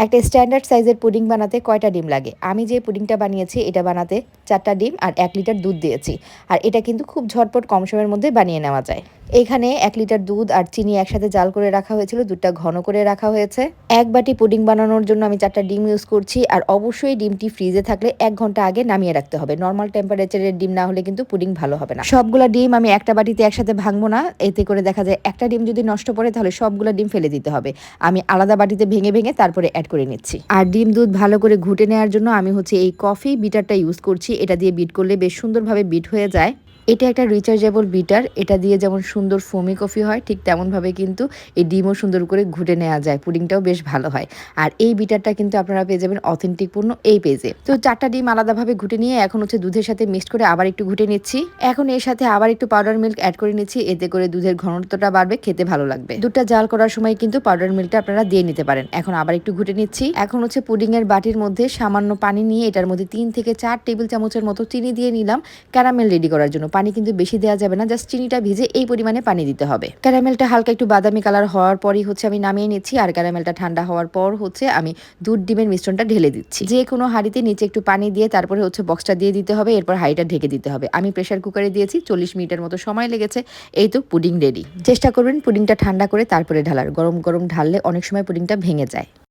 একটা স্ট্যান্ডার্ড সাইজের পুডিং বানাতে কয়টা ডিম লাগে? আমি যে পুডিংটা বানিয়েছি এটা বানাতে 4টা ডিম আর 1 লিটার দুধ দিয়েছি। আর এটা কিন্তু খুব ঝটপট কম সময়ের মধ্যে বানিয়ে নেওয়া যায়। এখানে 1 লিটার দুধ আর চিনি একসাথে জাল করে রাখা হয়েছিল, দুধটা ঘন করে রাখা হয়েছে। 1 বাটি পুডিং বানানোর জন্য আমি 4টা ডিম ইউজ করছি। আর অবশ্যই ডিমটি ফ্রিজে থাকলে 1 ঘন্টা আগে নামিয়ে রাখতে হবে। নরমাল টেম্পারেচারের ডিম না হলে কিন্তু পুডিং ভালো হবে না। সবগুলা ডিম আমি একটা বাটিতে একসাথে ভাঙবো না, এতে করে দেখা যায় একটা ডিম যদি নষ্ট পড়ে তাহলে সবগুলা ডিম ফেলে দিতে হবে। আমি আলাদা বাটিতে ভেঙে ভেঙে তারপরে অ্যাড করে নিচ্ছি। আর ডিম দুধ ভালো করে ঘুটে নেওয়ার জন্য আমি এই কফি বিটারটা ইউজ করছি। এটা দিয়ে বিট করলে বেশ সুন্দরভাবে বিট হয়ে যায়। এটা একটা রিচার্জেবল বিটার, এটা দিয়ে যেমন সুন্দর ফোমি কফি হয় ঠিক তেমনভাবে কিন্তু এই ডিমও সুন্দর করে ঘুটে নেওয়া যায়, পুডিংটাও বেশ ভালো হয়। আর এই বিটারটা কিন্তু আপনারা পেয়ে যাবেন অথেন্টিক পণ্য এই পেজে। তো 4টা ডিম আলাদাভাবে ঘুটে নিয়ে এখন দুধের সাথে মিক্সড করে আবার একটু ঘুটে নিচ্ছি। এখন এর সাথে আবার একটু পাউডার মিল্ক অ্যাড করে নিচ্ছি, এতে করে দুধের ঘনত্বটা বাড়বে, খেতে ভালো লাগবে। দুধটা জাল করার সময় কিন্তু পাউডার মিল্কটা আপনারা দিয়ে নিতে পারেন। এখন আবার একটু ঘুটে নিচ্ছি। এখন পুডিং এর বাটির মধ্যে সামান্য পানি নিয়ে এটার মধ্যে 3 থেকে 4 টেবিল চামচের মতো চিনি দিয়ে নিলাম ক্যারামেল রেডি করার জন্য। পানি কিন্তু বেশি দেওয়া যাবে না, জাস্ট চিনিটা ভিজে এই পরিমাণে পানি দিতে হবে। ক্যারামেলটা হালকা একটু বাদামি কালার হওয়ার পরই আমি নামিয়ে নিচ্ছি। আর ক্যারামেলটা ঠান্ডা হওয়ার পর আমি দুধ ডিমের মিশ্রণটা ঢেলে দিচ্ছি। যে কোনো হাঁড়িতে নিচে একটু পানি দিয়ে তারপরে বক্সটা দিয়ে দিতে হবে, এরপর হাঁড়িটা ঢেকে দিতে হবে। আমি প্রেসার কুকারে দিয়েছি, 40 মিনিটের মতো সময় লেগেছে। এই তো পুডিং রেডি। চেষ্টা করবেন পুডিংটা ঠান্ডা করে তারপরে ঢালার। গরম গরম ঢাললে অনেক সময় পুডিংটা ভেঙে যায়।